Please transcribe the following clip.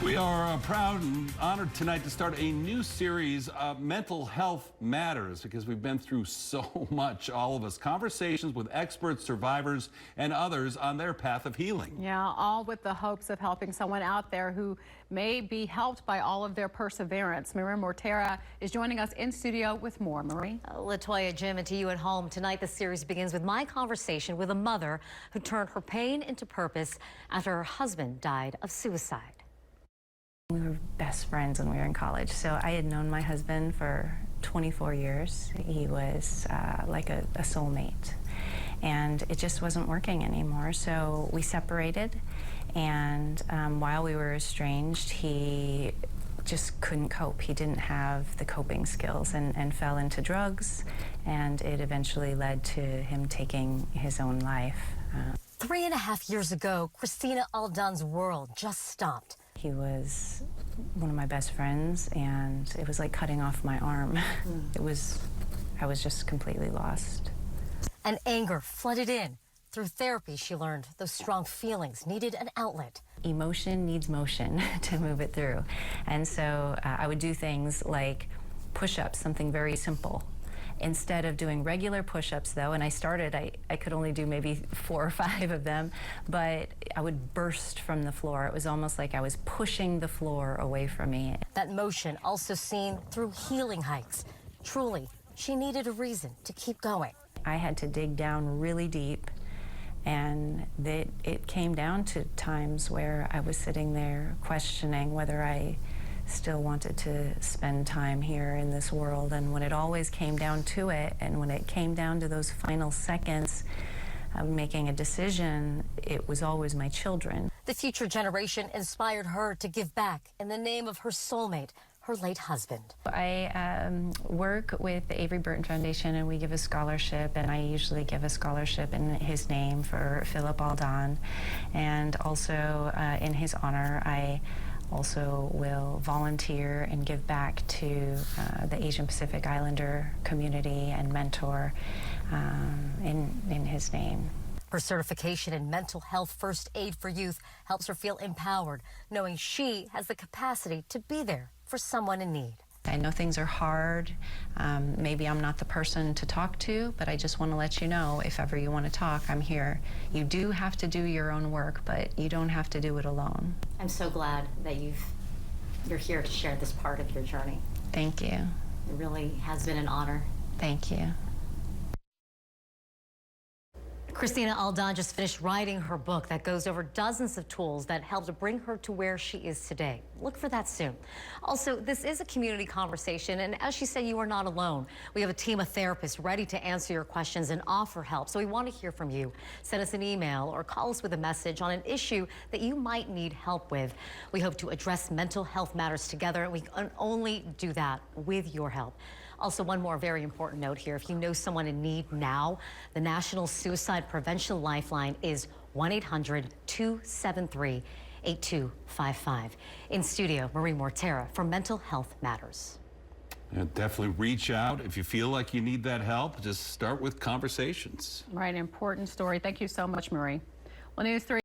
We are proud and honored tonight to start a new series, Mental Health Matters, because we've been through so much, all of us. Conversations with experts, survivors, and others on their path of healing. Yeah, all with the hopes of helping someone out there who may be helped by all of their perseverance. Marie Mortera is joining us in studio with more. Marie? Latoya, Jim, and to you at home. Tonight, the series begins with my conversation with a mother who turned her pain into purpose after her husband died of suicide. We were best friends when we were in college, so I had known my husband for 24 years. He was like a soulmate, and it just wasn't working anymore, so we separated, and while we were estranged, he just couldn't cope. He didn't have the coping skills and fell into drugs, and it eventually led to him taking his own life. 3.5 years ago, Christina Aldan's world just stopped. He was one of my best friends, and it was like cutting off my arm. I was just completely lost. And anger flooded in. Through therapy, she learned those strong feelings needed an outlet. Emotion needs motion to move it through. And so I would do things like push-ups, something very simple. Instead of doing regular push-ups, though, and I could only do maybe 4 or 5 of them, but I would burst from the floor. It was almost like I was pushing the floor away from me. That motion also seen through healing hikes. Truly, she needed a reason to keep going. I had to dig down really deep, and it came down to times where I was sitting there questioning whether I still wanted to spend time here in this world. And when it always came down to it, and when it came down to those final seconds of making a decision, it was always my children. The future generation inspired her to give back in the name of her soulmate, her late husband. I work with the Avery Burton Foundation, and we give a scholarship, and I usually give a scholarship in his name for Philip Aldan, and also in his honor I also will volunteer and give back to the Asian Pacific Islander community and mentor in his name. Her certification in mental health first aid for youth helps her feel empowered, knowing she has the capacity to be there for someone in need. I know things are hard. Maybe I'm not the person to talk to, but I just want to let you know, if ever you want to talk, I'm here. You do have to do your own work, but you don't have to do it alone. I'm so glad that you're here to share this part of your journey. Thank you. It really has been an honor. Thank you. Christina Aldan just finished writing her book that goes over dozens of tools that helped to bring her to where she is today. Look for that soon. Also, this is a community conversation, and as she said, you are not alone. We have a team of therapists ready to answer your questions and offer help, so we want to hear from you. Send us an email or call us with a message on an issue that you might need help with. We hope to address mental health matters together, and we can only do that with your help. Also, one more very important note here. If you know someone in need now, the National Suicide Prevention Lifeline is 1-800-273-8255. In studio, Marie Mortera for Mental Health Matters. Yeah, definitely reach out. If you feel like you need that help, just start with conversations. Right, important story. Thank you so much, Marie. Well, News 3.